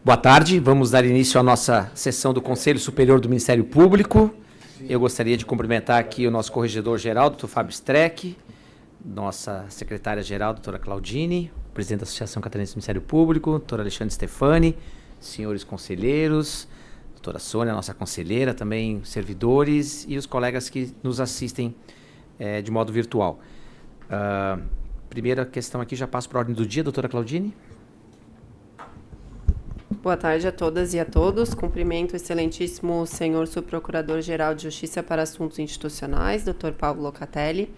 Boa tarde, vamos dar início à nossa sessão do Conselho Superior do Ministério Público. Eu gostaria de cumprimentar aqui o nosso corregedor-geral, doutor Fábio Streck, nossa secretária-geral, doutora Claudine, presidente da Associação Catarinense do Ministério Público, doutor Alexandre Stefani, senhores conselheiros, doutora Sônia, nossa conselheira, também servidores e os colegas que nos assistem de modo virtual. Primeira questão aqui, já passo para a ordem do dia, doutora Claudine. Boa tarde a todas e a todos. Cumprimento o excelentíssimo senhor subprocurador-geral de Justiça para Assuntos Institucionais, Dr. Paulo Locatelli,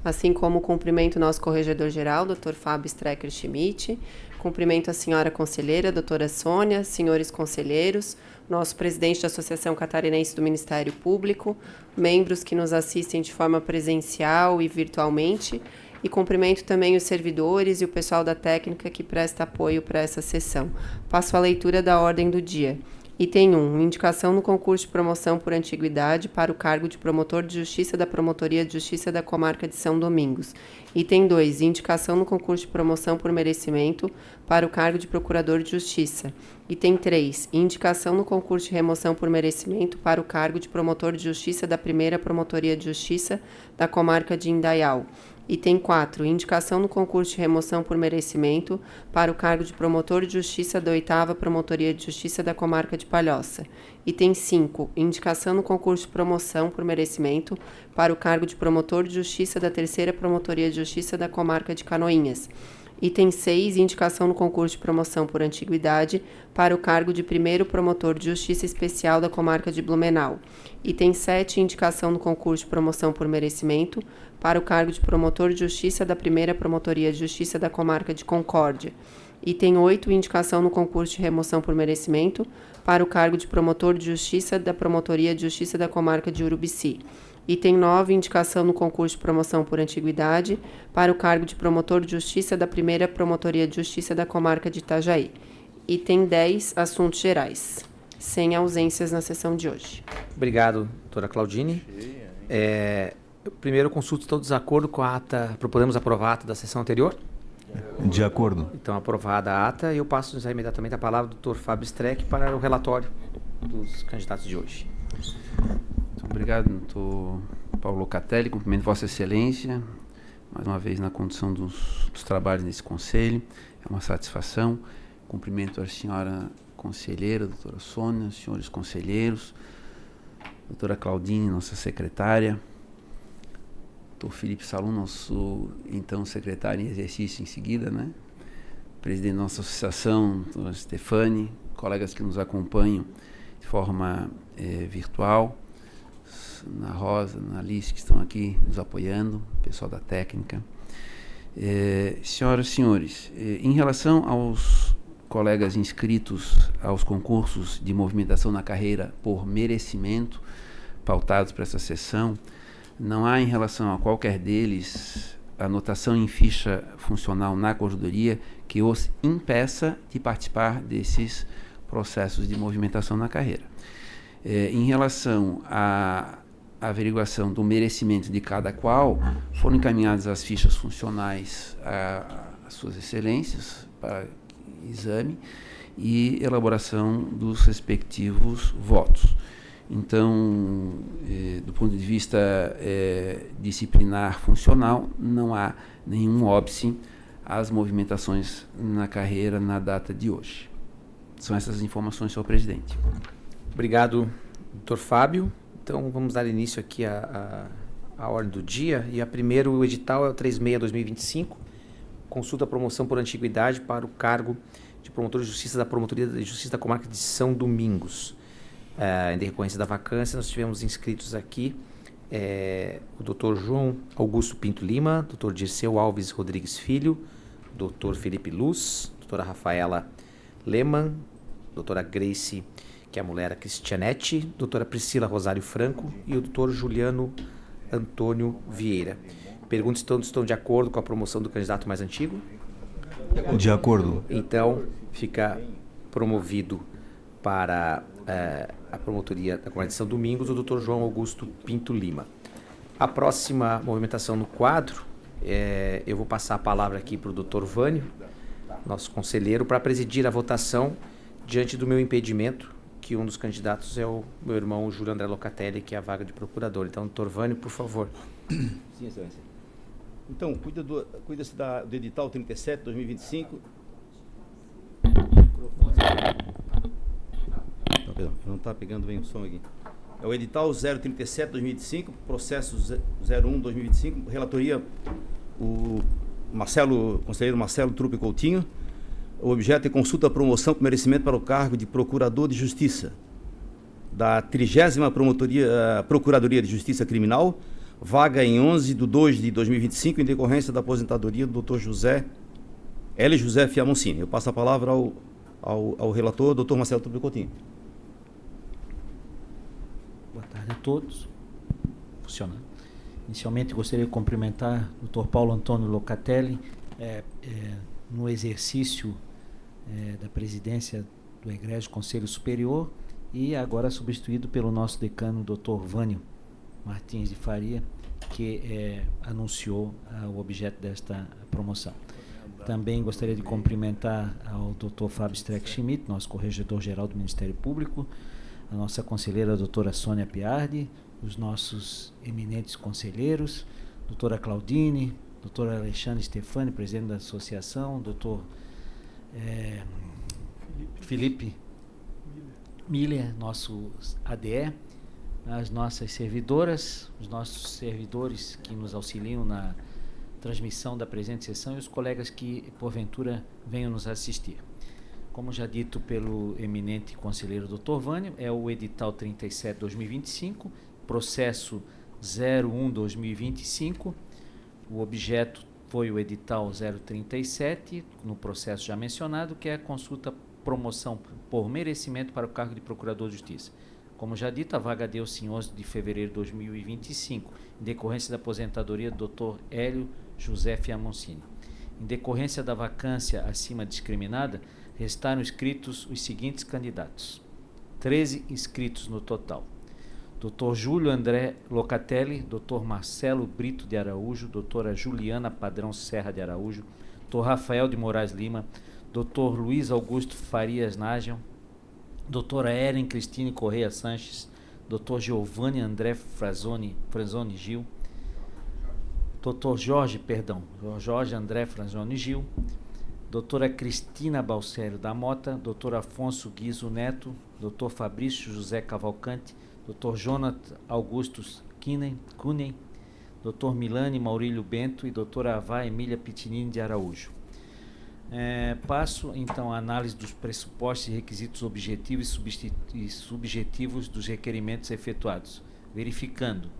assim como cumprimento o nosso corregedor-geral, Dr. Fábio Strecker Schmidt, cumprimento a senhora conselheira, doutora Sônia, senhores conselheiros, nosso presidente da Associação Catarinense do Ministério Público, membros que nos assistem de forma presencial e virtualmente, e cumprimento também os servidores e o pessoal da técnica que presta apoio para essa sessão. Passo a leitura da ordem do dia. Item 1. Indicação no concurso de promoção por antiguidade para o cargo de promotor de justiça da Promotoria de Justiça da Comarca de São Domingos. Item 2. Indicação no concurso de promoção por merecimento para o cargo de procurador de justiça. Item 3. Indicação no concurso de remoção por merecimento para o cargo de promotor de justiça da Primeira Promotoria de Justiça da Comarca de Indaial. Item 4. Indicação no concurso de remoção por merecimento para o cargo de promotor de justiça da 8ª Promotoria de Justiça da Comarca de Palhoça. Item 5. Indicação no concurso de promoção por merecimento para o cargo de promotor de justiça da 3ª Promotoria de Justiça da Comarca de Canoinhas. Item 6. Indicação no concurso de promoção por antiguidade para o cargo de primeiro promotor de justiça especial da Comarca de Blumenau. Item 7. Indicação no concurso de promoção por merecimento para o cargo de promotor de justiça da primeira Promotoria de Justiça da Comarca de Concórdia. Item 8. Indicação no concurso de remoção por merecimento para o cargo de promotor de justiça da Promotoria de Justiça da Comarca de Urubici. Item 9. Indicação no concurso de promoção por antiguidade para o cargo de promotor de justiça da primeira Promotoria de Justiça da Comarca de Itajaí. Item 10. Assuntos gerais. Sem ausências na sessão de hoje. Obrigado, doutora Claudine. Primeiro, eu consulto todos de acordo com a ata. Podemos aprovar a ata da sessão anterior? De acordo. Então, aprovada a ata, e eu passo já imediatamente a palavra do doutor Fábio Streck para o relatório dos candidatos de hoje. Muito obrigado, doutor Paulo Locatelli. Cumprimento Vossa Excelência, mais uma vez na condução dos trabalhos nesse conselho. É uma satisfação. Cumprimento a senhora conselheira, doutora Sônia, senhores conselheiros, doutora Claudine, nossa secretária, doutor Felipe Salum, nosso então secretário em exercício em seguida, né? Presidente da nossa associação, doutora Stefani, colegas que nos acompanham de forma virtual, na Rosa, na Alice, que estão aqui nos apoiando, pessoal da técnica. Senhoras e senhores, em relação aos colegas inscritos aos concursos de movimentação na carreira por merecimento, pautados para essa sessão, não há em relação a qualquer deles anotação em ficha funcional na corregedoria que os impeça de participar desses processos de movimentação na carreira. Em relação à averiguação do merecimento de cada qual, foram encaminhadas as fichas funcionais às suas excelências para exame e elaboração dos respectivos votos. Então, do ponto de vista disciplinar funcional, não há nenhum óbice às movimentações na carreira na data de hoje. São essas informações, senhor presidente. Obrigado, doutor Fábio. Então, vamos dar início aqui à ordem do dia. E o edital é o 36/2025, consulta a promoção por antiguidade para o cargo de promotor de justiça da Promotoria de Justiça da Comarca de São Domingos. Em decorrência da vacância, nós tivemos inscritos aqui o Dr. João Augusto Pinto Lima, Dr. Dirceu Alves Rodrigues Filho, Dr. Felipe Luz, doutora Rafaela Lehmann, doutora Grace, que é a mulher, a Cristianete, doutora Priscila Rosário Franco e o doutor Juliano Antônio Vieira. Pergunto se todos estão de acordo com a promoção do candidato mais antigo? De acordo. Então, fica promovido para a promotoria da Comarca de São Domingos o Dr. João Augusto Pinto Lima. A próxima movimentação no quadro, eu vou passar a palavra aqui para o Dr. Vânio, nosso conselheiro, para presidir a votação diante do meu impedimento, que um dos candidatos é o meu irmão Júlio André Locatelli, que é a vaga de procurador. Então, doutor Vânio, por favor. Sim, excelência. Então, cuida-se do edital 37, 2025. Não, perdão, não está pegando bem o som aqui. É o edital 037, 2025, processo 01, 2025, relatoria o conselheiro Marcelo Trupe Coutinho. O objeto é consulta, promoção com merecimento para o cargo de Procurador de Justiça da 30ª Procuradoria de Justiça Criminal, vaga em 11 de 2 de 2025, em decorrência da aposentadoria do Dr. Hélio José Fiamoncini. Eu passo a palavra ao relator, Dr. Marcelo Trupe Coutinho. Boa tarde a todos. Funcionando. Inicialmente, gostaria de cumprimentar o Dr. Paulo Antônio Locatelli no exercício da presidência do Egrégio Conselho Superior e agora substituído pelo nosso decano, Dr. Vânio Martins de Faria, que anunciou o objeto desta promoção. Também gostaria de cumprimentar ao Dr. Fábio Streck Schmidt, nosso corregedor-geral do Ministério Público, a nossa conselheira, a doutora Sônia Piardi, os nossos eminentes conselheiros, doutora Claudine, doutor Alexandre Stefani, presidente da associação, doutor Felipe Miller, nosso ADE, as nossas servidoras, os nossos servidores que nos auxiliam na transmissão da presente sessão e os colegas que, porventura, venham nos assistir. Como já dito pelo eminente conselheiro Dr. Vânio, é o edital 37/2025, processo 01/2025. O objeto foi o edital 037, no processo já mencionado, que é a consulta promoção por merecimento para o cargo de Procurador de Justiça. Como já dito, a vaga deu-se em 11 de fevereiro de 2025, em decorrência da aposentadoria do Dr. Hélio José Fiamoncini. Em decorrência da vacância acima discriminada, restaram inscritos os seguintes candidatos. 13 inscritos no total. Dr. Júlio André Locatelli, Dr. Marcelo Brito de Araújo, doutora Juliana Padrão Serra de Araújo, Dr. Rafael de Moraes Lima, Dr. Luiz Augusto Farias Nágel, doutora Eren Cristine Correia Sanches, Dr. Giovanni André Frazoni Gil, Dr. Jorge André Frazoni Gil, doutora Cristina Balsério da Mota, Dr. Afonso Guizo Neto, Dr. Fabrício José Cavalcante, Dr. Jonathan Augustus Cuney, Dr. Milane Maurílio Bento e doutora Avá Emília Pitinini de Araújo. Passo, então, a análise dos pressupostos e requisitos objetivos e subjetivos dos requerimentos efetuados, verificando.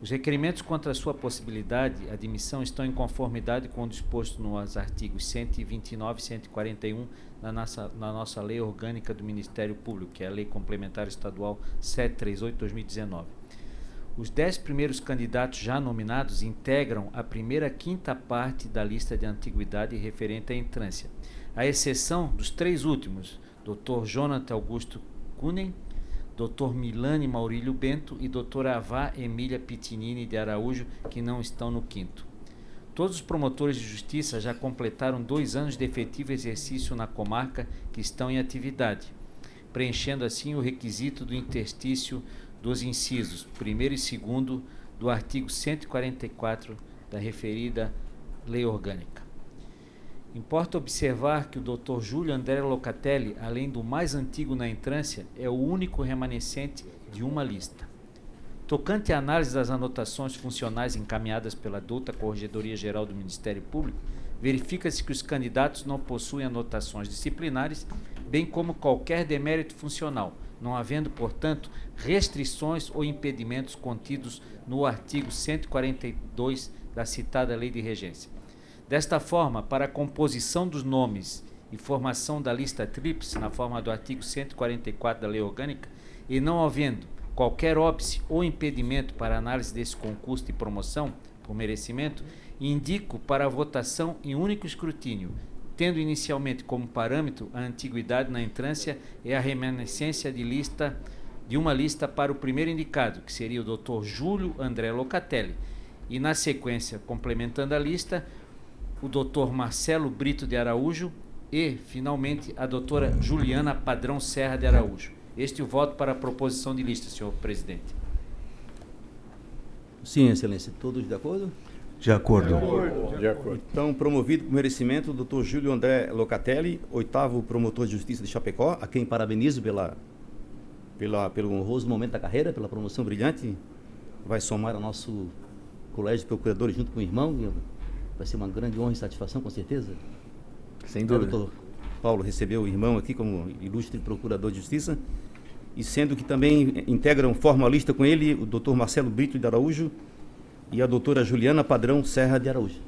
Os requerimentos contra a sua possibilidade, admissão, estão em conformidade com o disposto nos artigos 129 e 141 na nossa Lei Orgânica do Ministério Público, que é a Lei Complementar Estadual 738/2019. Os 10 primeiros candidatos já nominados integram a primeira quinta parte da lista de antiguidade referente à entrância, à exceção dos 3 últimos, Dr. Jonathan Augusto Cuney, Dr. Milane Maurílio Bento e doutora Avá Emília Pitinini de Araújo, que não estão no quinto. Todos os promotores de justiça já completaram 2 anos de efetivo exercício na comarca que estão em atividade, preenchendo assim o requisito do interstício dos incisos 1º e 2º do artigo 144 da referida Lei Orgânica. Importa observar que o Dr. Júlio André Locatelli, além do mais antigo na entrância, é o único remanescente de uma lista. Tocante à análise das anotações funcionais encaminhadas pela douta Corregedoria Geral do Ministério Público, verifica-se que os candidatos não possuem anotações disciplinares, bem como qualquer demérito funcional, não havendo, portanto, restrições ou impedimentos contidos no artigo 142 da citada Lei de Regência. Desta forma, para a composição dos nomes e formação da lista tríplice, na forma do artigo 144 da Lei Orgânica, e não havendo qualquer óbice ou impedimento para análise desse concurso de promoção, por merecimento, indico para a votação em único escrutínio, tendo inicialmente como parâmetro a antiguidade na entrância e a remanescência de uma lista para o primeiro indicado, que seria o Dr. Júlio André Locatelli, e na sequência, complementando a lista, o Dr. Marcelo Brito de Araújo, E, finalmente, a doutora Juliana Padrão Serra de Araújo. Este é o voto para a proposição de lista, senhor presidente. Sim, Excelência. Todos de acordo? De acordo. Então, promovido por merecimento, o doutor Júlio André Locatelli, 8º promotor de justiça de Chapecó, a quem parabenizo pelo honroso momento da carreira, pela promoção brilhante. Vai somar ao nosso colégio de procuradores junto com o irmão. E vai ser uma grande honra e satisfação, com certeza. Sem dúvida. O doutor Paulo recebeu o irmão aqui como ilustre procurador de justiça. E sendo que também integram formalista com ele o doutor Marcelo Brito de Araújo e a doutora Juliana Padrão Serra de Araújo.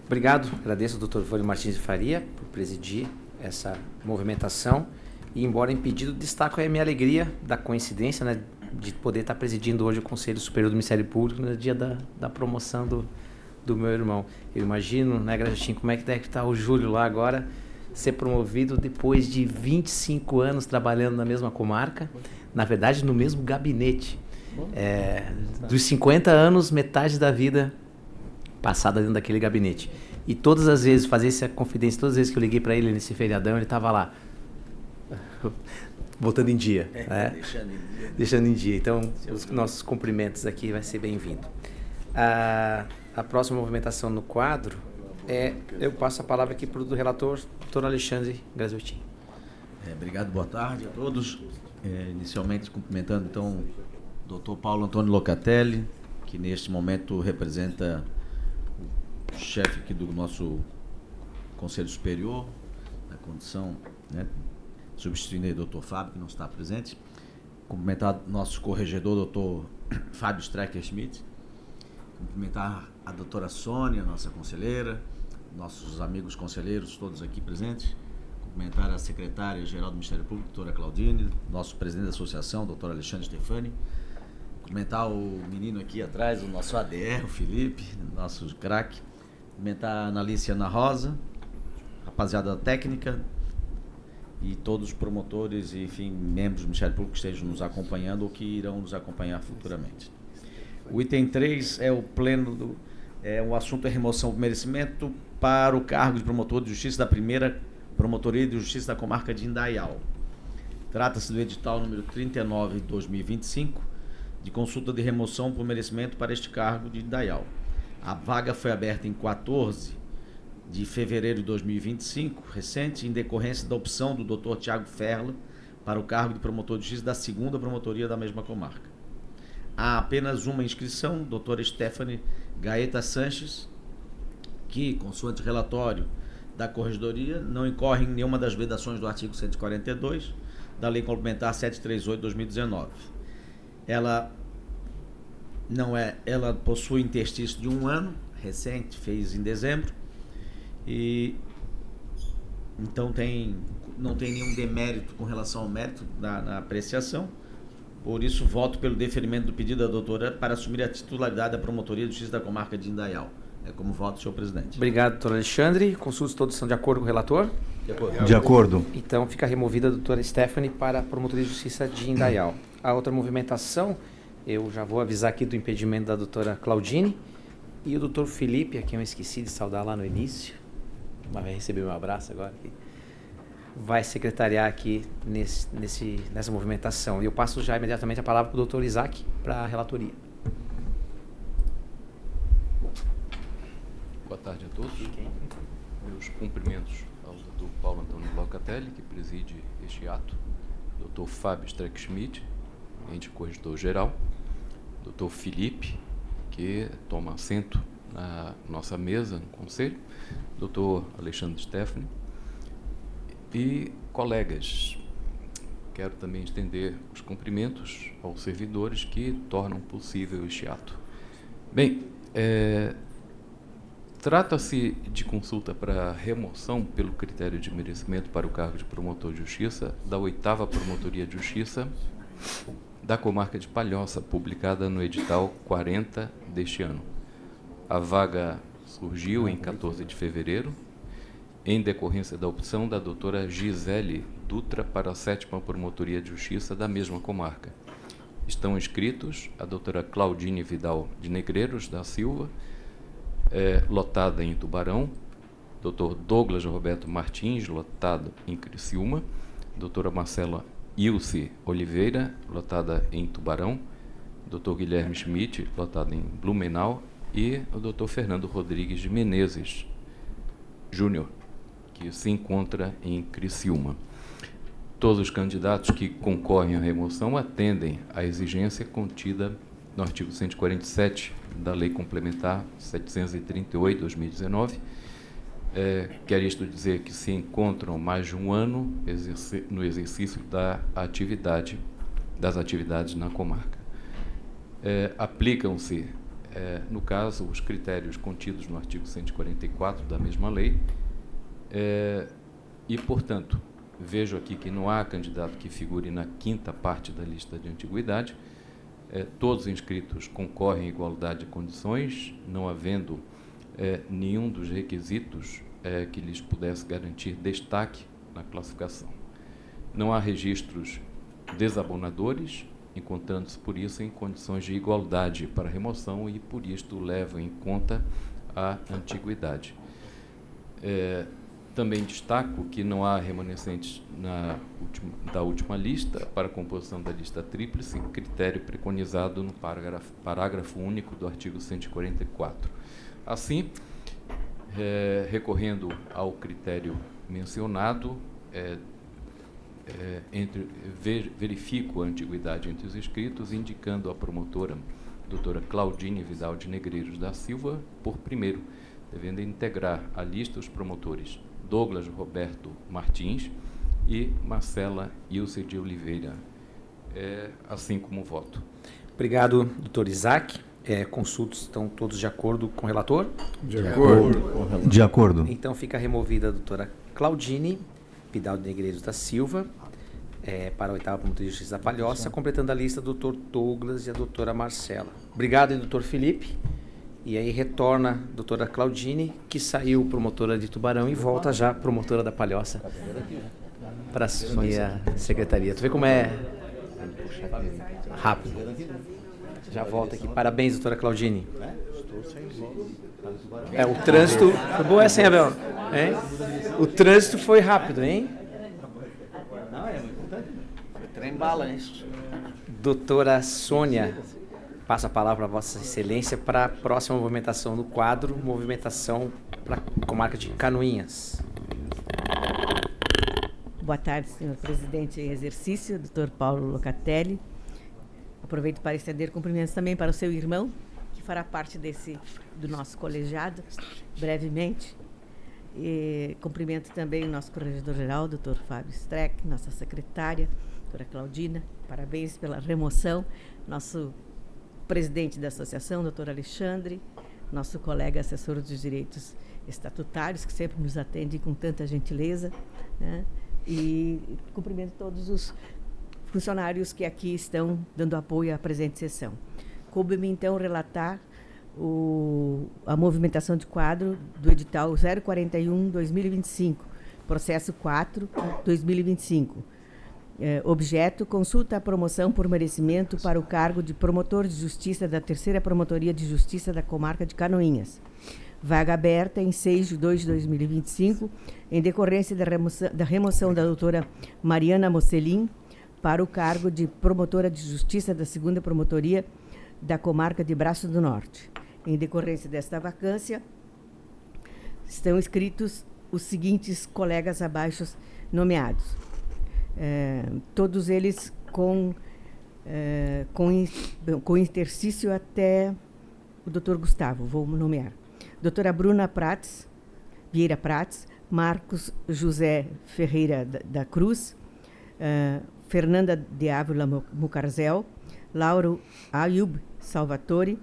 Obrigado, agradeço ao doutor Vânio Martins de Faria por presidir essa movimentação. E, embora impedido, destaco a minha alegria da coincidência, né, de poder estar presidindo hoje o Conselho Superior do Ministério Público no dia da promoção do meu irmão. Eu imagino, né, Grajatinho, como é que deve estar o Júlio lá agora, ser promovido depois de 25 anos trabalhando na mesma comarca, na verdade no mesmo gabinete. Dos 50 anos, metade da vida passada dentro daquele gabinete. E todas as vezes, fazer essa confidência, todas as vezes que eu liguei para ele nesse feriadão, ele estava lá, botando em dia. Né? Deixando em dia. Então, os nossos cumprimentos aqui vai ser bem-vindo. A próxima movimentação no quadro eu passo a palavra aqui para o relator, doutor Alexandre Graziottin. Obrigado, boa tarde a todos. Inicialmente cumprimentando então o doutor Paulo Antônio Locatelli, que neste momento representa o chefe aqui do nosso Conselho Superior, na condição, né, substituindo aí o doutor Fábio, que não está presente. Cumprimentar nosso corregedor, doutor Fábio Strecker Schmidt. Cumprimentar a doutora Sônia, nossa conselheira, nossos amigos conselheiros, todos aqui presentes. Cumprimentar a secretária-geral do Ministério Público, doutora Claudine, nosso presidente da associação, doutor Alexandre Stefani. Cumprimentar o menino aqui atrás, o nosso ADR, o Felipe, nosso craque. Cumprimentar a Analícia Ana Rosa, rapaziada da técnica e todos os promotores e, enfim, membros do Ministério Público que estejam nos acompanhando ou que irão nos acompanhar futuramente. O item 3 é o assunto é remoção por merecimento para o cargo de promotor de justiça da primeira Promotoria de Justiça da Comarca de Indaial. Trata-se do edital número 39 de 2025, de consulta de remoção por merecimento para este cargo de Indaial. A vaga foi aberta em 14 de fevereiro de 2025, recente, em decorrência da opção do Dr. Tiago Ferla para o cargo de promotor de justiça da segunda promotoria da mesma comarca. Há apenas uma inscrição, doutora Stephanie Gaeta Sanches, que, consoante relatório da Corregedoria, não incorre em nenhuma das vedações do artigo 142 da Lei Complementar 738/2019. Ela possui interstício de 1 ano, recente, fez em dezembro, e então não tem nenhum demérito com relação ao mérito na apreciação. Por isso, voto pelo deferimento do pedido da doutora para assumir a titularidade da Promotoria de Justiça da Comarca de Indaial. É como voto, senhor presidente. Obrigado, doutor Alexandre. Consultos todos são de acordo com o relator? De acordo. Então, fica removida a doutora Stephanie para a Promotoria de Justiça de Indaial. A outra movimentação, eu já vou avisar aqui do impedimento da doutora Claudine e o doutor Felipe, a quem eu esqueci de saudar lá no início, mas vai receber meu abraço agora aqui, vai secretariar aqui nessa movimentação. E eu passo já imediatamente a palavra para o doutor Isaac, para a relatoria. Boa tarde a todos. Meus cumprimentos ao doutor Paulo Antônio Locatelli, que preside este ato, doutor Fábio Streck Schmidt, ente corregedor-geral, doutor Felipe, que toma assento na nossa mesa no Conselho, doutor Alexandre Stefani e colegas. Quero também estender os cumprimentos aos servidores que tornam possível este ato. Bem, trata-se de consulta para remoção pelo critério de merecimento para o cargo de promotor de justiça da 8ª Promotoria de Justiça da Comarca de Palhoça, publicada no edital 40 deste ano. A vaga surgiu em 14 de fevereiro, em decorrência da opção da doutora Gisele Dutra para a 7ª Promotoria de Justiça da mesma comarca. Estão inscritos a doutora Claudine Vidal de Negreiros da Silva, lotada em Tubarão, Dr. Douglas Roberto Martins, lotado em Criciúma, doutora Marcela Ilse Oliveira, lotada em Tubarão, Dr. Guilherme Schmidt, lotado em Blumenau, e o Dr. Fernando Rodrigues de Menezes Júnior, que se encontra em Criciúma. Todos os candidatos que concorrem à remoção atendem à exigência contida no artigo 147 da Lei Complementar 738/2019. Quer isto dizer que se encontram mais de um ano no exercício das atividades na comarca. Aplicam-se, no caso, os critérios contidos no artigo 144 da mesma lei e, portanto, vejo aqui que não há candidato que figure na quinta parte da lista de antiguidade. Todos os inscritos concorrem em igualdade de condições, não havendo nenhum dos requisitos que lhes pudesse garantir destaque na classificação. Não há registros desabonadores, encontrando-se, por isso, em condições de igualdade para remoção e, por isto, levam em conta a antiguidade. Também destaco que não há remanescentes da última lista para a composição da lista tríplice, critério preconizado no parágrafo único do artigo 144. Assim, recorrendo ao critério mencionado, verifico a antiguidade entre os inscritos, indicando a promotora doutora Claudine Vidal de Negreiros da Silva por primeiro, devendo integrar a lista os promotores Douglas Roberto Martins e Marcela Ilse de Oliveira, assim como o voto. Obrigado, doutor Isaac. Consultos estão todos de acordo com o relator? De acordo. De acordo. Então fica removida a doutora Claudine Vidal de Negreiros da Silva para a 8ª Promotoria de Justiça da Palhoça, completando a lista do doutor Douglas e a doutora Marcela. Obrigado, doutor Felipe. E aí retorna a doutora Claudine, que saiu promotora de Tubarão e volta já promotora da Palhoça para assumir a secretaria. Tu vê como é rápido. Já volta aqui. Parabéns, doutora Claudine. O trânsito... Foi boa essa, hein, Abel? O trânsito foi rápido, hein? Não, é muito importante. Trem bala, hein? Doutora Sônia, passo a palavra para Vossa Excelência para a próxima movimentação do quadro, movimentação para a comarca de Canoinhas. Boa tarde, senhor presidente em exercício, doutor Paulo Locatelli. Aproveito para estender cumprimentos também para o seu irmão, que fará parte do nosso colegiado, brevemente. E cumprimento também o nosso corregedor-geral, doutor Fábio Streck, nossa secretária, doutora Claudina. Parabéns pela remoção. Nosso presidente da associação, doutor Alexandre, nosso colega assessor dos direitos estatutários, que sempre nos atende com tanta gentileza, né? E cumprimento todos os funcionários que aqui estão dando apoio à presente sessão. Coube-me, então, relatar a movimentação de quadro do edital 041/2025, processo 4/2025. Objeto: consulta à promoção por merecimento para o cargo de promotor de justiça da 3ª Promotoria de Justiça da Comarca de Canoinhas. Vaga aberta em 6/2/2025, em decorrência da remoção da doutora Mariana Mocelin para o cargo de promotora de justiça da 2ª Promotoria da Comarca de Braço do Norte. Em decorrência desta vacância, estão inscritos os seguintes colegas abaixo nomeados. Todos eles com interstício até o doutor Gustavo, vou nomear. Doutora Bruna Vieira Prates, Marcos José Ferreira da Cruz, Fernanda de Ávila Mucarzel, Lauro Ayub Salvatore,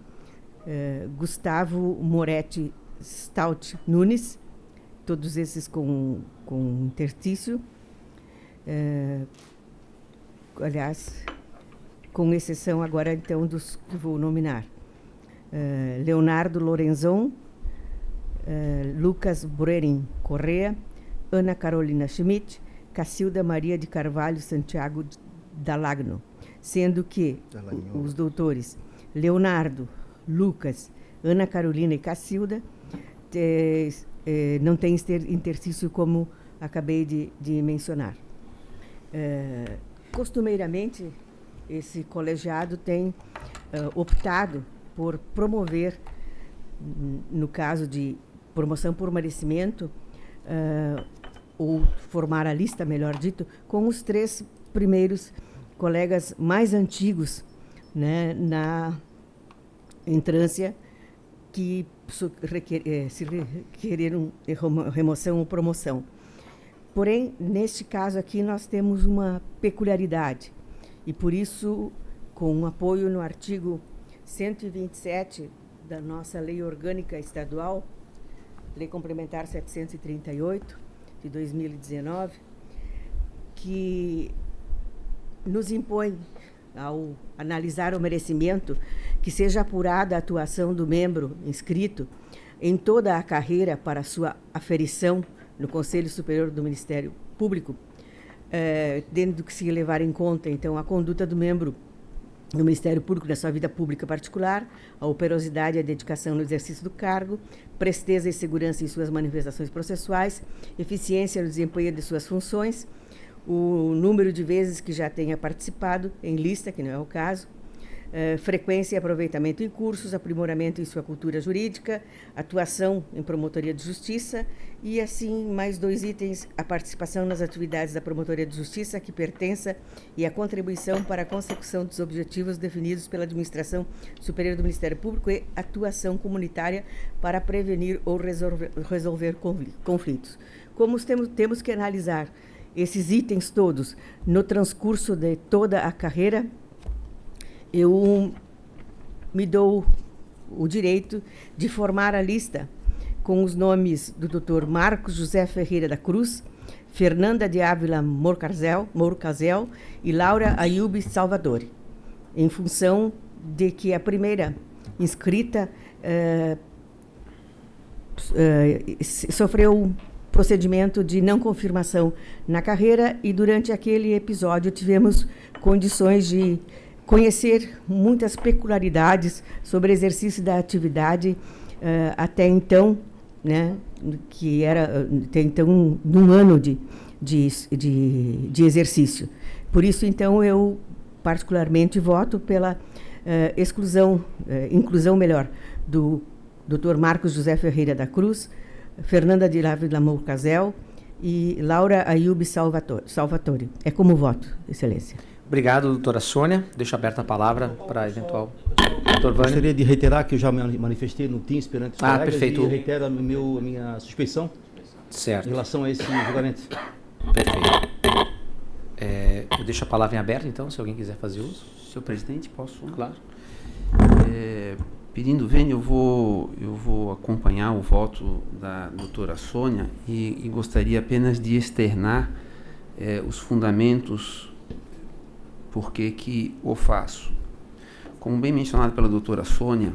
Gustavo Moretti Stout Nunes, todos esses com interstício. Aliás, com exceção agora, então, dos que vou nominar. Leonardo Lorenzon, Lucas Brerin Correa, Ana Carolina Schmidt, Cacilda Maria de Carvalho Santiago Dalagno, sendo que os doutores Leonardo, Lucas, Ana Carolina e Cacilda não tem interstício, como acabei de mencionar. Costumeiramente, esse colegiado tem optado por promover, no caso de promoção por merecimento, ou formar a lista, melhor dito, com os 3 primeiros colegas mais antigos, né, na entrância, que se requereram remoção ou promoção. Porém, neste caso aqui, nós temos uma peculiaridade, e por isso, com apoio no artigo 127 da nossa Lei Orgânica Estadual, Lei Complementar 738, de 2019, que nos impõe, ao analisar o merecimento, que seja apurada a atuação do membro inscrito em toda a carreira para sua aferição no Conselho Superior do Ministério Público, tendo do que se levar em conta, então, a conduta do membro do Ministério Público na sua vida pública particular, a operosidade e a dedicação no exercício do cargo, presteza e segurança em suas manifestações processuais, eficiência no desempenho de suas funções, o número de vezes que já tenha participado em lista, que não é o caso, frequência e aproveitamento em cursos, aprimoramento em sua cultura jurídica, atuação em promotoria de justiça e, assim, mais 2 itens, a participação nas atividades da promotoria de justiça que pertença e a contribuição para a consecução dos objetivos definidos pela administração superior do Ministério Público e atuação comunitária para prevenir ou resolver conflitos. Como temos que analisar esses itens todos no transcurso de toda a carreira, eu me dou o direito de formar a lista com os nomes do Dr. Marcos José Ferreira da Cruz, Fernanda de Ávila Morcazel e Laura Ayub Salvadori, em função de que a primeira inscrita sofreu um procedimento de não confirmação na carreira, e durante aquele episódio tivemos condições de conhecer muitas peculiaridades sobre o exercício da atividade até então, né, que era até então num ano de exercício. Por isso, então, eu particularmente voto pela inclusão melhor, do Dr. Marcos José Ferreira da Cruz, Fernanda de Ávila Morcazel e Laura Ayub Salvatore. É como voto, Excelência. Obrigado, doutora Sônia. Deixo aberta a palavra para eventual doutor Vânia. Gostaria de reiterar que eu já manifestei no Teams perante os colegas, perfeito. E reitero a minha suspeição, certo, em relação a esse julgamento. Perfeito. Eu deixo a palavra em aberto, então, se alguém quiser fazer uso. Senhor presidente, posso? Claro. Pedindo vênia, eu vou acompanhar o voto da doutora Sônia e gostaria apenas de externar os fundamentos por que o faço. Como bem mencionado pela doutora Sônia,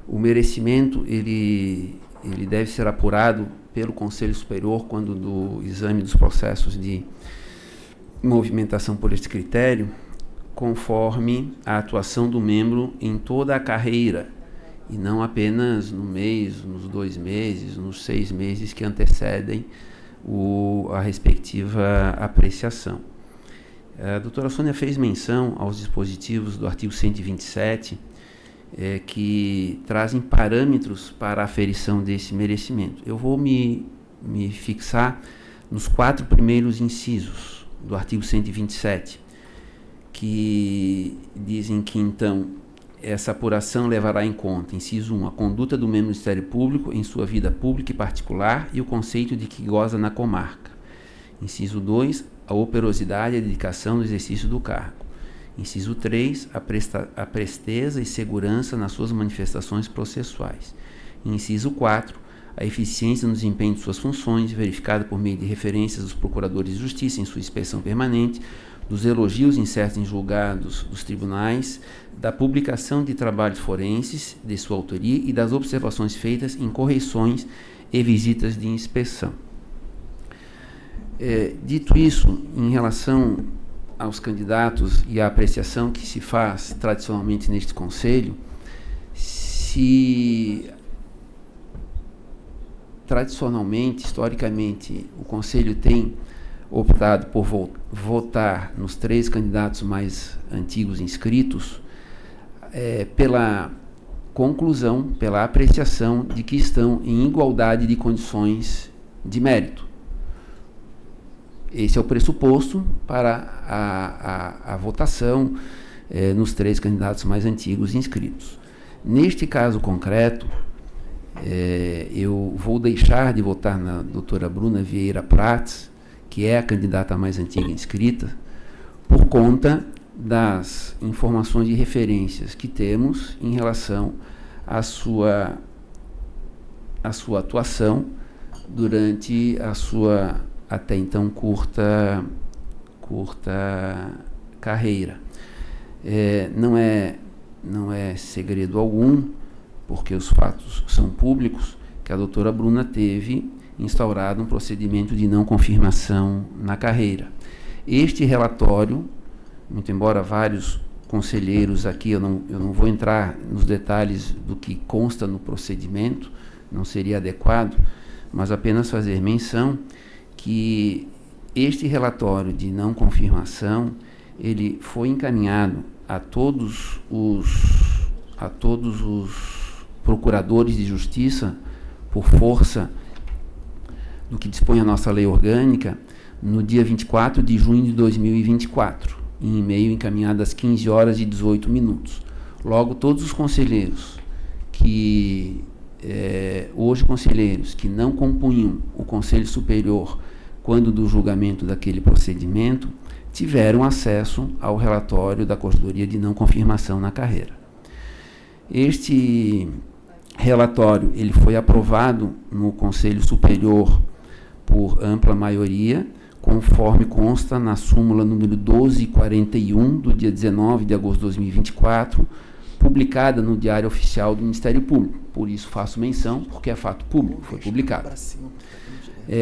o merecimento ele deve ser apurado pelo Conselho Superior quando do exame dos processos de movimentação por este critério, conforme a atuação do membro em toda a carreira, e não apenas no mês, nos 2 meses, nos 6 meses que antecedem a respectiva apreciação. A doutora Sônia fez menção aos dispositivos do artigo 127, que trazem parâmetros para a aferição desse merecimento. Eu vou me fixar nos 4 primeiros incisos do artigo 127, que dizem que, então, essa apuração levará em conta, inciso 1, a conduta do membro do Ministério Público em sua vida pública e particular e o conceito de que goza na comarca. Inciso 2, a operosidade e a dedicação no exercício do cargo. Inciso 3, a presteza e segurança nas suas manifestações processuais. Inciso 4, a eficiência no desempenho de suas funções, verificada por meio de referências dos procuradores de justiça em sua inspeção permanente, dos elogios incertos em julgados dos tribunais, da publicação de trabalhos forenses de sua autoria e das observações feitas em correições e visitas de inspeção. Dito isso, em relação aos candidatos e à apreciação que se faz tradicionalmente neste Conselho, se tradicionalmente, historicamente, o Conselho tem optado por votar nos 3 candidatos mais antigos inscritos, pela conclusão, pela apreciação de que estão em igualdade de condições de mérito. Esse é o pressuposto para a votação nos 3 candidatos mais antigos inscritos. Neste caso concreto, eu vou deixar de votar na doutora Bruna Vieira Prats, que é a candidata mais antiga inscrita, por conta das informações e referências que temos em relação à sua atuação durante a sua até então curta carreira. Não é segredo algum, porque os fatos são públicos, que a doutora Bruna teve instaurado um procedimento de não confirmação na carreira. Este relatório, muito embora vários conselheiros aqui, eu não vou entrar nos detalhes do que consta no procedimento, não seria adequado, mas apenas fazer menção que este relatório de não confirmação, ele foi encaminhado a todos os procuradores de justiça, por força do que dispõe a nossa lei orgânica, no dia 24 de junho de 2024, em e-mail encaminhado às 15h18. Logo, todos os conselheiros que, hoje conselheiros que não compunham o Conselho Superior quando do julgamento daquele procedimento, tiveram acesso ao relatório da Corregedoria de não confirmação na carreira. Este relatório ele foi aprovado no Conselho Superior por ampla maioria, conforme consta na súmula número 1241, do dia 19 de agosto de 2024, publicada no Diário Oficial do Ministério Público. Por isso faço menção, porque é fato público, foi publicado.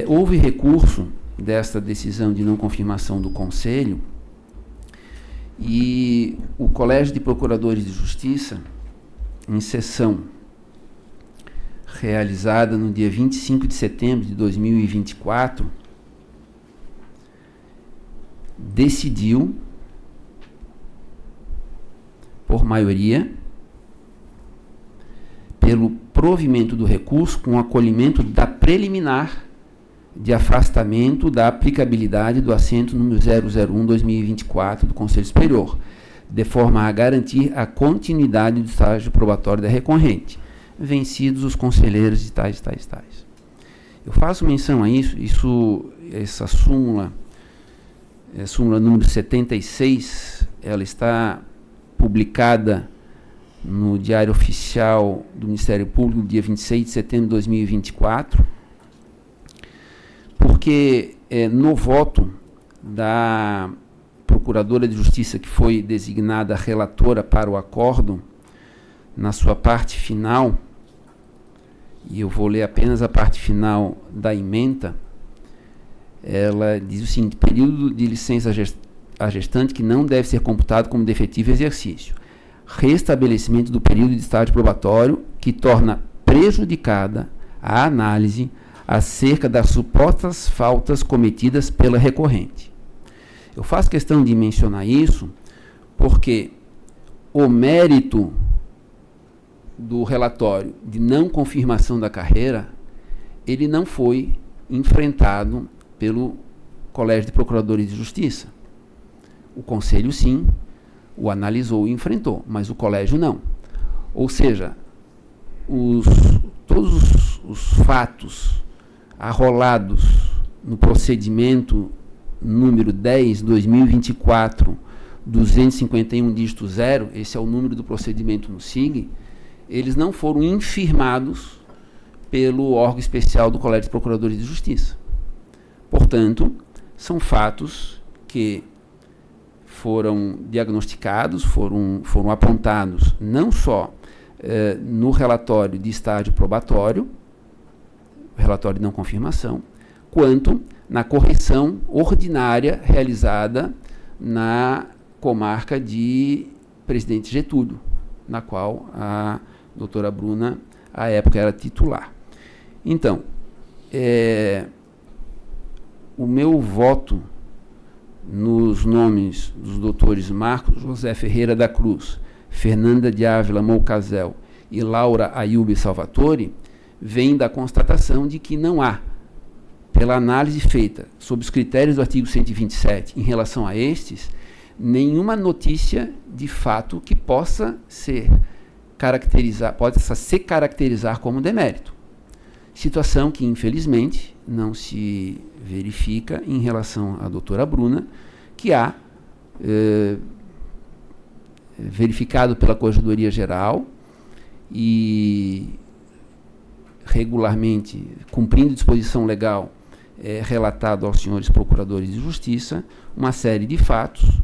Houve recurso desta decisão de não confirmação do Conselho, e o Colégio de Procuradores de Justiça, em sessão realizada no dia 25 de setembro de 2024, decidiu, por maioria, pelo provimento do recurso com acolhimento da preliminar de afastamento da aplicabilidade do assento número 001/2024 do Conselho Superior, de forma a garantir a continuidade do estágio probatório da recorrente, vencidos os conselheiros de tais. Eu faço menção a essa súmula, súmula número 76, ela está publicada no Diário Oficial do Ministério Público, no dia 26 de setembro de 2024, porque no voto da Procuradora de Justiça, que foi designada relatora para o acórdão, na sua parte final, e eu vou ler apenas a parte final da ementa, ela diz o seguinte: período de licença a gestante que não deve ser computado como defetivo exercício. Restabelecimento do período de estágio probatório que torna prejudicada a análise acerca das supostas faltas cometidas pela recorrente. Eu faço questão de mencionar isso porque o mérito do relatório de não confirmação da carreira, ele não foi enfrentado pelo Colégio de Procuradores de Justiça. O Conselho, sim, o analisou e enfrentou, mas o Colégio não. Ou seja, todos os fatos arrolados no procedimento número 10/2024, 251 dígito 0, esse é o número do procedimento no SIG, eles não foram infirmados pelo órgão especial do Colégio de Procuradores de Justiça. Portanto, são fatos que foram diagnosticados, foram apontados não só no relatório de estágio probatório, relatório de não confirmação, quanto na correção ordinária realizada na comarca de Presidente Getúlio, na qual a doutora Bruna, à época, era titular. Então, o meu voto nos nomes dos doutores Marcos José Ferreira da Cruz, Fernanda de Ávila Moucazel e Laura Ayubi Salvatore vem da constatação de que não há, pela análise feita sob os critérios do artigo 127 em relação a estes, nenhuma notícia de fato que possa se caracterizar como demérito. Situação que, infelizmente, não se verifica em relação à doutora Bruna, que há verificado pela Corregedoria Geral e regularmente, cumprindo disposição legal, relatado aos senhores procuradores de justiça uma série de fatos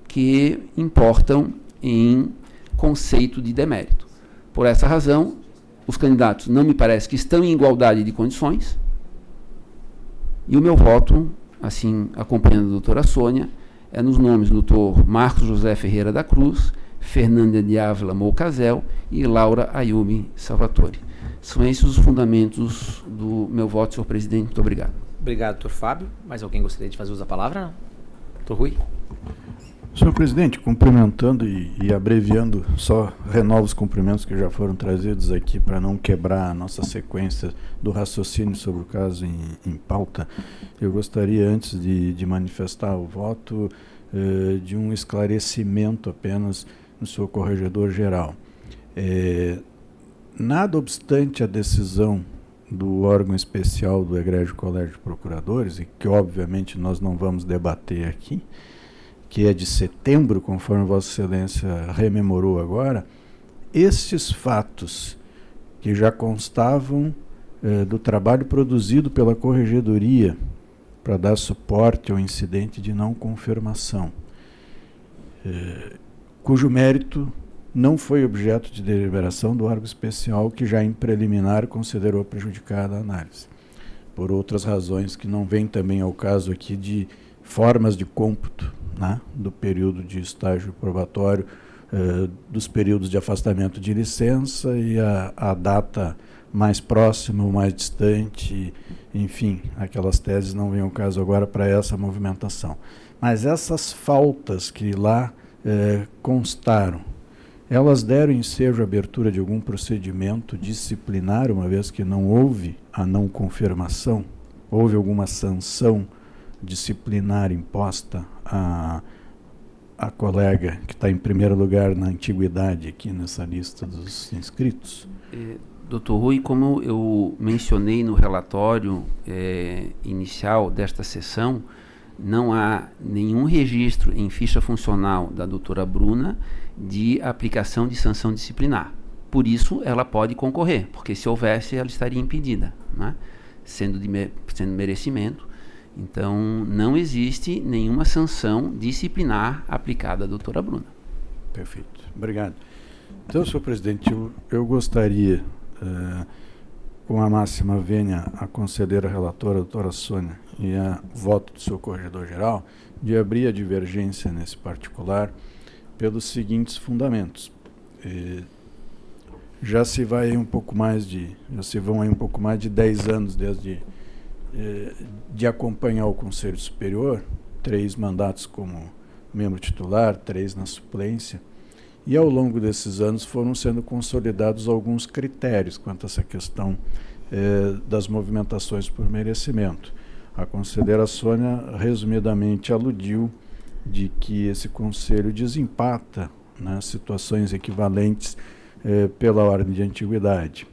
que importam em conceito de demérito. Por essa razão, os candidatos não me parece que estão em igualdade de condições, e o meu voto, assim, acompanhando a doutora Sônia, é nos nomes do doutor Marcos José Ferreira da Cruz, Fernanda de Ávila Moucazel e Laura Ayubi Salvatore. São esses os fundamentos do meu voto, senhor presidente. Muito obrigado. Obrigado, doutor Fábio. Mais alguém gostaria de fazer uso da palavra? Não? Doutor Rui? Senhor presidente, cumprimentando e abreviando, só renovo os cumprimentos que já foram trazidos aqui para não quebrar a nossa sequência do raciocínio sobre o caso em pauta. Eu gostaria, antes de manifestar o voto, de um esclarecimento apenas no senhor Corregedor Geral. Nada obstante a decisão do órgão especial do Egrégio Colégio de Procuradores, e que obviamente nós não vamos debater aqui, que é de setembro, conforme Vossa Excelência rememorou agora, estes fatos que já constavam do trabalho produzido pela Corregedoria para dar suporte ao incidente de não confirmação, cujo mérito não foi objeto de deliberação do órgão especial, que já em preliminar considerou prejudicada a análise, por outras razões que não vêm também ao caso aqui de formas de cômputo, né, do período de estágio probatório, dos períodos de afastamento de licença e a data mais próxima ou mais distante, enfim, aquelas teses não vêm ao caso agora para essa movimentação. Mas essas faltas que lá constaram, elas deram ensejo à abertura de algum procedimento disciplinar, uma vez que não houve a não confirmação? Houve alguma sanção disciplinar imposta a colega que está em primeiro lugar na antiguidade aqui nessa lista dos inscritos? Doutor Rui, como eu mencionei no relatório inicial desta sessão, não há nenhum registro em ficha funcional da doutora Bruna de aplicação de sanção disciplinar. Por isso, ela pode concorrer, porque se houvesse, ela estaria impedida, né? sendo merecimento. Então, não existe nenhuma sanção disciplinar aplicada à doutora Bruna. Perfeito. Obrigado. Então, senhor presidente, eu gostaria, com a máxima vênia a conceder à relatora, a doutora Sônia, e a voto do seu Corregedor-Geral, de abrir a divergência nesse particular pelos seguintes fundamentos. Já se vão aí um pouco mais de 10 anos desde de acompanhar o Conselho Superior, 3 mandatos como membro titular, 3 na suplência, e ao longo desses anos foram sendo consolidados alguns critérios quanto a essa questão das movimentações por merecimento. A conselheira Sônia, resumidamente, aludiu de que esse Conselho desempata, né, situações equivalentes pela ordem de antiguidade.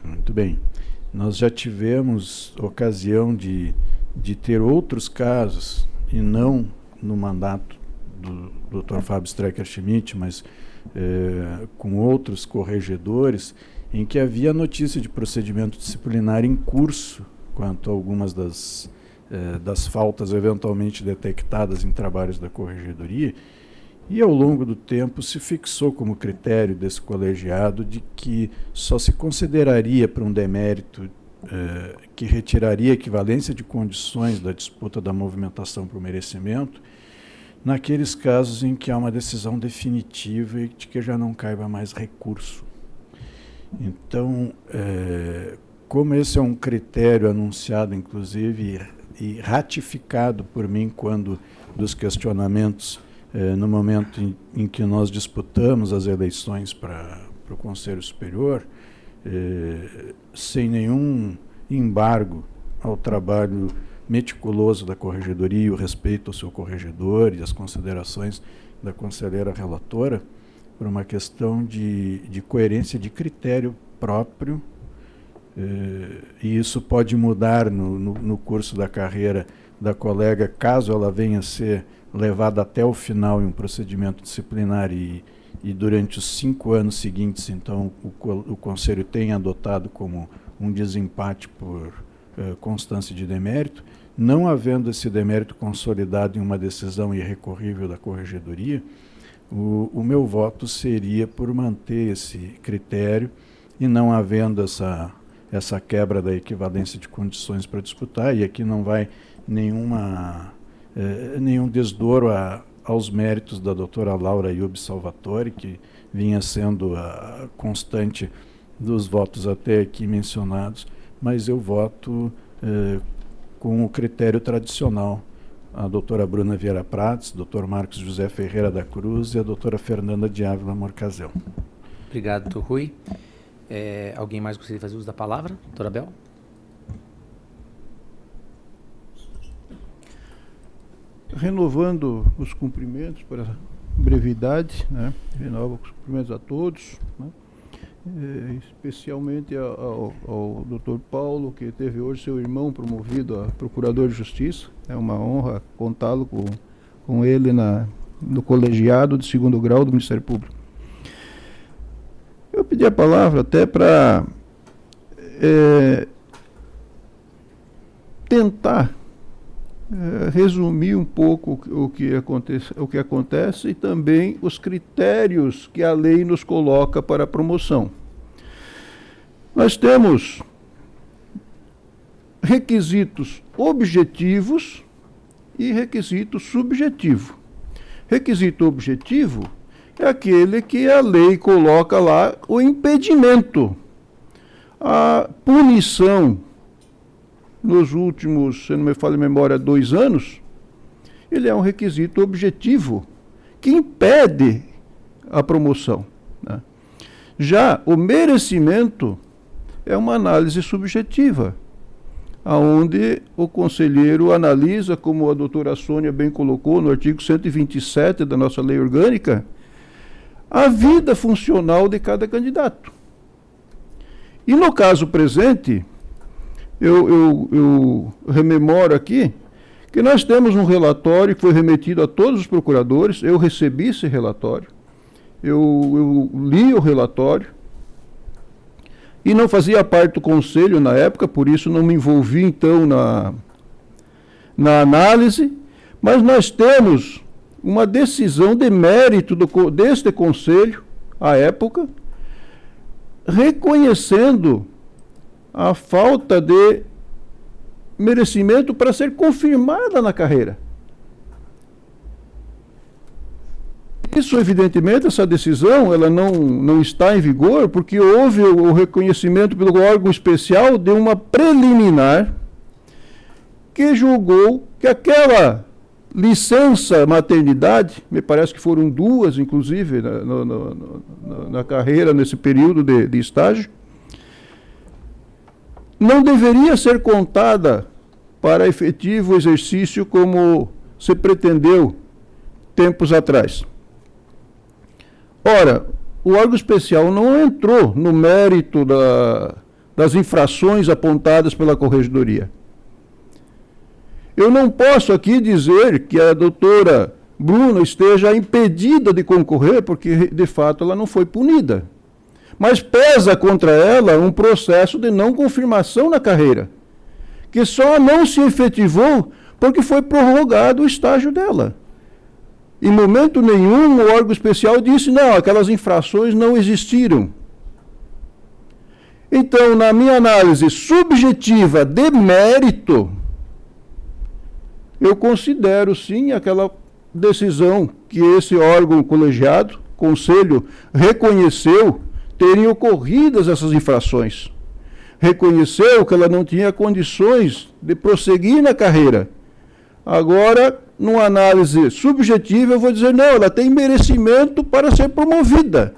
Muito bem. Nós já tivemos ocasião de ter outros casos, e não no mandato do Dr. Fábio Strecker Schmidt, mas com outros corregedores, em que havia notícia de procedimento disciplinar em curso quanto a algumas das faltas eventualmente detectadas em trabalhos da Corregedoria, e ao longo do tempo se fixou como critério desse colegiado de que só se consideraria para um demérito que retiraria a equivalência de condições da disputa da movimentação para o merecimento, naqueles casos em que há uma decisão definitiva e de que já não caiba mais recurso. Então, como esse é um critério anunciado, inclusive, e ratificado por mim quando dos questionamentos no momento em que nós disputamos as eleições para o Conselho Superior, sem nenhum embargo ao trabalho meticuloso da Corregedoria, o respeito ao seu corregedor e as considerações da conselheira relatora, por uma questão de coerência de critério próprio, e isso pode mudar no curso da carreira da colega, caso ela venha a ser levada até o final em um procedimento disciplinar e durante os 5 anos seguintes, então, o Conselho tenha adotado como um desempate por constância de demérito, não havendo esse demérito consolidado em uma decisão irrecorrível da Corregedoria, o meu voto seria por manter esse critério e não havendo essa quebra da equivalência de condições para disputar, e aqui não vai nenhum desdouro aos méritos da doutora Laura Iube Salvatore, que vinha sendo a constante dos votos até aqui mencionados, mas eu voto com o critério tradicional. A doutora Bruna Vieira Prats, doutor Marcos José Ferreira da Cruz e a doutora Fernanda de Ávila Morcazel. Obrigado, doutor Rui. Alguém mais gostaria de fazer uso da palavra? Doutora Bel? Renovando os cumprimentos para brevidade, né? Renovo os cumprimentos a todos, né? Especialmente ao Dr. Paulo, que teve hoje seu irmão promovido a Procurador de Justiça. É uma honra contá-lo com ele no colegiado de 2º grau do Ministério Público. Eu pedi a palavra até para tentar resumir um pouco o que acontece e também os critérios que a lei nos coloca para a promoção. Nós temos requisitos objetivos e requisito subjetivo. Requisito objetivo é aquele que a lei coloca lá o impedimento, a punição. Nos últimos, se não me falha a memória, 2 anos, ele é um requisito objetivo que impede a promoção, né? Já o merecimento é uma análise subjetiva, onde o conselheiro analisa, como a doutora Sônia bem colocou no artigo 127 da nossa lei orgânica, a vida funcional de cada candidato. E no caso presente, eu rememoro aqui que nós temos um relatório que foi remetido a todos os procuradores. Eu recebi esse relatório, eu li o relatório e não fazia parte do conselho na época, por isso não me envolvi então na análise, mas nós temos uma decisão de mérito deste conselho, à época, reconhecendo a falta de merecimento para ser confirmada na carreira. Isso, evidentemente, essa decisão ela não está em vigor porque houve o reconhecimento pelo órgão especial de uma preliminar que julgou que aquela licença maternidade, me parece que foram 2, inclusive, na carreira, nesse período de estágio, não deveria ser contada para efetivo exercício como se pretendeu tempos atrás. Ora, o órgão especial não entrou no mérito das infrações apontadas pela Corregedoria. Eu não posso aqui dizer que a doutora Bruna esteja impedida de concorrer, porque, de fato, ela não foi punida. Mas pesa contra ela um processo de não confirmação na carreira, que só não se efetivou porque foi prorrogado o estágio dela. Em momento nenhum o órgão especial disse, não, aquelas infrações não existiram. Então, na minha análise subjetiva de mérito, eu considero sim aquela decisão que esse órgão colegiado, conselho, reconheceu terem ocorridas essas infrações. reconheceu que ela não tinha condições de prosseguir na carreira. Agora, numa análise subjetiva, eu vou dizer, não, ela tem merecimento para ser promovida.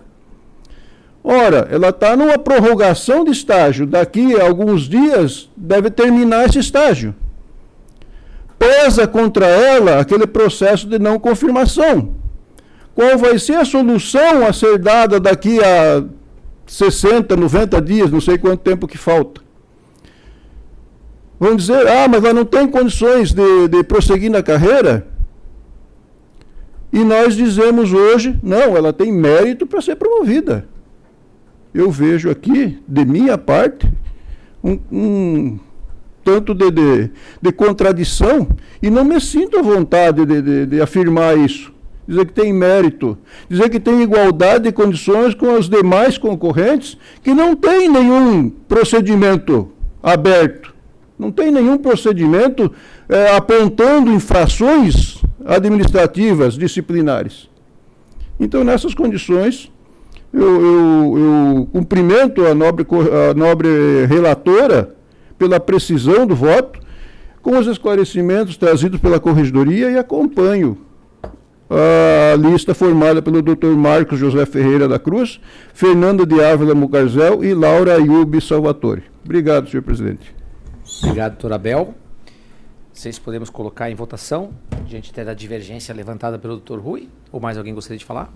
Ora, ela está numa prorrogação de estágio, daqui a alguns dias deve terminar esse estágio. Pesa contra ela aquele processo de não confirmação. Qual vai ser a solução a ser dada daqui a 60, 90 dias, não sei quanto tempo que falta? Vão dizer, mas ela não tem condições de prosseguir na carreira? E nós dizemos hoje, não, ela tem mérito para ser promovida. Eu vejo aqui, de minha parte, um tanto de contradição, e não me sinto à vontade de afirmar isso. Dizer que tem mérito, dizer que tem igualdade de condições com os demais concorrentes, que não tem nenhum procedimento aberto, não tem nenhum procedimento apontando infrações administrativas, disciplinares. Então, nessas condições, eu cumprimento a nobre relatora pela precisão do voto, com os esclarecimentos trazidos pela Corregedoria, e acompanho a lista formada pelo Dr. Marcos José Ferreira da Cruz, Fernanda de Ávila Mucarzel e Laura Ayub Salvatore. Obrigado, senhor presidente. Obrigado, doutor Abel. Vocês podemos colocar em votação, diante da divergência levantada pelo Dr. Rui, ou mais alguém gostaria de falar?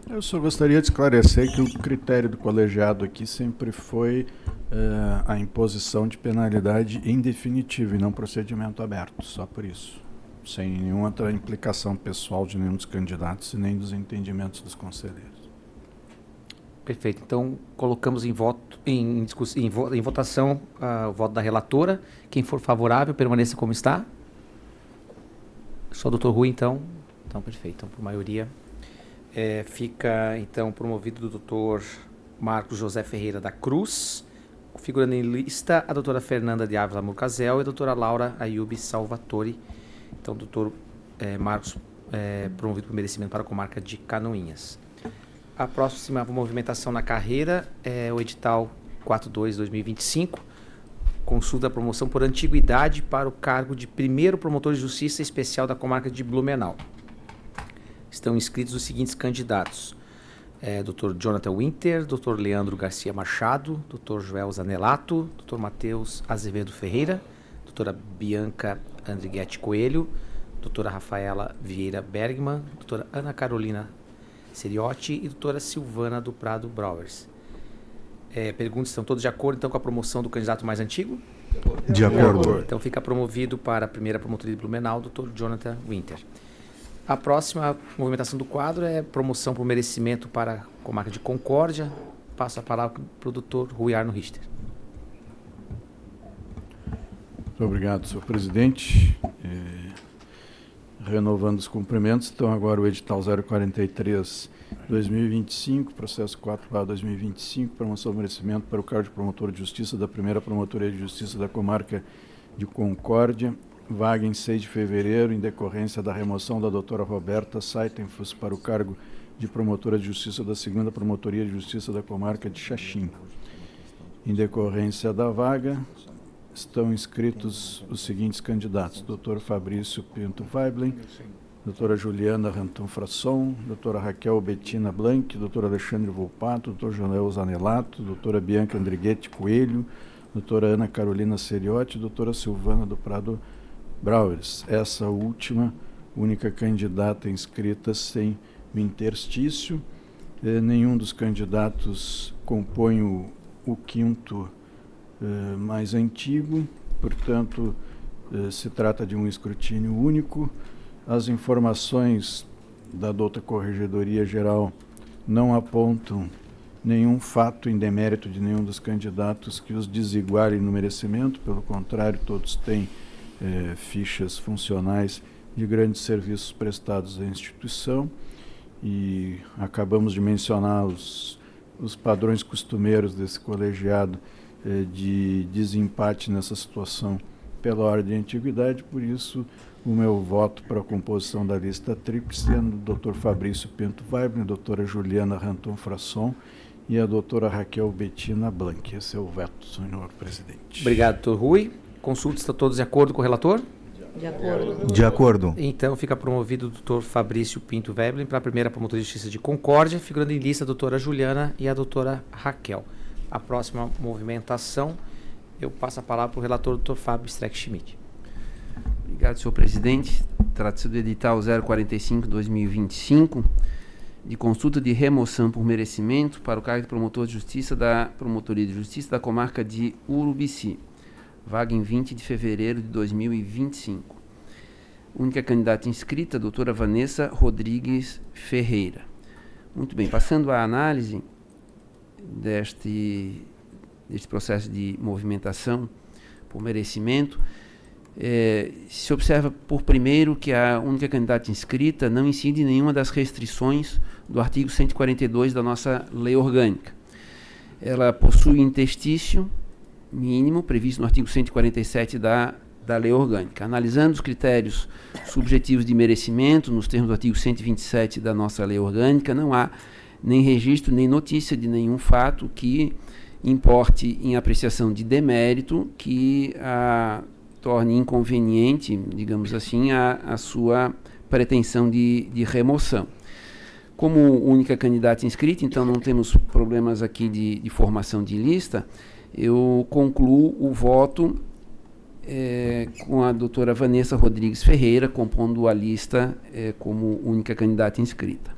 Eu só gostaria de esclarecer que o critério do colegiado aqui sempre foi a imposição de penalidade em definitivo e não procedimento aberto, só por isso. Sem nenhuma outra implicação pessoal de nenhum dos candidatos e nem dos entendimentos dos conselheiros. Perfeito. Então, colocamos em votação o voto da relatora. Quem for favorável, permaneça como está. Só o doutor Rui, então. Então, perfeito. Então, por maioria, fica, então, promovido o doutor Marcos José Ferreira da Cruz, figurando em lista a doutora Fernanda de Ávila Murcazel e a doutora Laura Ayub Salvatore. Então, doutor Marcos, promovido por merecimento para a comarca de Canoinhas. A próxima movimentação na carreira é o edital 42/2025, consulta a promoção por antiguidade para o cargo de primeiro promotor de justiça especial da comarca de Blumenau. Estão inscritos os seguintes candidatos: Dr. Jonathan Winter, Dr. Leandro Garcia Machado, Dr. Joel Zanelato, Dr. Matheus Azevedo Ferreira, Dra. Bianca Andriguete Coelho, Dra. Rafaela Vieira Bergman, Dra. Ana Carolina Seriotti e Dra. Silvana do Prado Brauers. Perguntas: estão todos de acordo então com a promoção do candidato mais antigo? De acordo. Então fica promovido para a primeira promotoria de Blumenau, Dr. Jonathan Winter. A próxima movimentação do quadro é promoção por merecimento para a comarca de Concórdia. Passo a palavra para o Dr. Rui Arno Richter. Muito obrigado, senhor presidente. Renovando os cumprimentos, então agora o edital 043/2025, processo 4/2025, promoção merecimento para o cargo de promotor de justiça da primeira promotoria de justiça da comarca de Concórdia, vaga em 6 de fevereiro, em decorrência da remoção da doutora Roberta Saitenfuss para o cargo de promotora de justiça da segunda promotoria de justiça da comarca de Xaxim. Em decorrência da vaga, estão inscritos os seguintes candidatos: Dr. Fabrício Pinto Weiblen, Dra. Juliana Ranton Frasson, Dra. Raquel Bettina Blanc, Dr. Alexandre Volpato, Dr. Joel Zanelato, Dra. Bianca Andriguete Coelho, Dra. Ana Carolina Seriotti e Dra. Silvana do Prado Brauers. Essa última, única candidata inscrita sem o interstício. Nenhum dos candidatos compõe o quinto mais antigo, portanto, se trata de um escrutínio único. As informações da douta Corregedoria Geral não apontam nenhum fato em demérito de nenhum dos candidatos que os desiguale no merecimento, pelo contrário, todos têm fichas funcionais de grandes serviços prestados à instituição, e acabamos de mencionar os padrões costumeiros desse colegiado de desempate nessa situação pela ordem de antiguidade. Por isso, o meu voto para a composição da lista tríplice é do Dr. Fabrício Pinto Weiblen, Dra. Juliana Ranton Frasson e a doutora Raquel Bettina Blanc. Esse é o veto, senhor presidente. Obrigado, doutor Rui. Consultas, estão todos de acordo com o relator? De acordo. De acordo. Então fica promovido o doutor Fabrício Pinto Veblen para a primeira Promotoria de Justiça de Concórdia, figurando em lista a doutora Juliana e a doutora Raquel. A próxima movimentação, eu passo a palavra para o relator, doutor Fábio Streck Schmidt. Obrigado, senhor presidente. Trata-se do edital 045-2025, de consulta de remoção por merecimento para o cargo de promotor de justiça da Promotoria de Justiça da comarca de Urubici. Vaga em 20 de fevereiro de 2025. Única candidata inscrita, a doutora Vanessa Rodrigues Ferreira. Muito bem, passando à análise deste processo de movimentação por merecimento, se observa por primeiro que a única candidata inscrita não incide em nenhuma das restrições do artigo 142 da nossa lei orgânica. Ela possui interstício mínimo previsto no artigo 147 da lei orgânica. Analisando os critérios subjetivos de merecimento, nos termos do artigo 127 da nossa lei orgânica, não há nem registro, nem notícia de nenhum fato que importe em apreciação de demérito que torne inconveniente, digamos assim, a sua pretensão de remoção. Como única candidata inscrita, então não temos problemas aqui de formação de lista, eu concluo o voto com a doutora Vanessa Rodrigues Ferreira, compondo a lista como única candidata inscrita.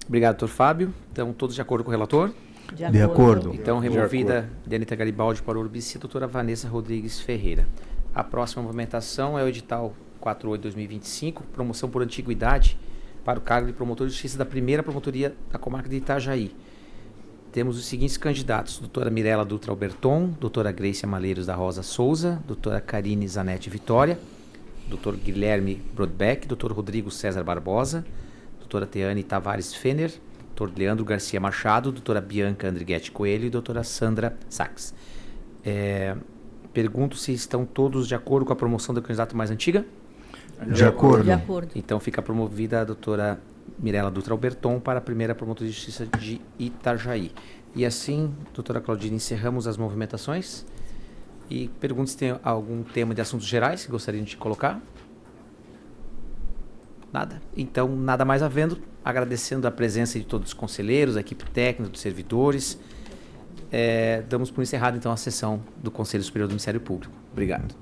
Obrigado, doutor Fábio. Então, todos de acordo com o relator? De acordo. Então, removida de Anita Garibaldi para o Urubici, a doutora Vanessa Rodrigues Ferreira. A próxima movimentação é o edital 48-2025, promoção por antiguidade para o cargo de promotor de justiça da primeira promotoria da comarca de Itajaí. Temos os seguintes candidatos: doutora Mirela Dutra Alberton, doutora Grace Malheiros da Rosa Souza, doutora Karine Zanetti Vitória, doutor Guilherme Brodbeck, doutor Rodrigo César Barbosa, doutora Teane Tavares Fener, doutor Leandro Garcia Machado, doutora Bianca Andriguete Coelho e doutora Sandra Sachs. Pergunto se estão todos de acordo com a promoção do candidato mais antiga? De acordo. De acordo. Então fica promovida a doutora Mirela Dutra Alberton para a primeira Promotoria de Justiça de Itajaí. E assim, doutora Claudine, encerramos as movimentações. E pergunto se tem algum tema de assuntos gerais que gostariam de colocar. Nada? Então, nada mais havendo, agradecendo a presença de todos os conselheiros, a equipe técnica, dos servidores. Damos por encerrado, então, a sessão do Conselho Superior do Ministério Público. Obrigado.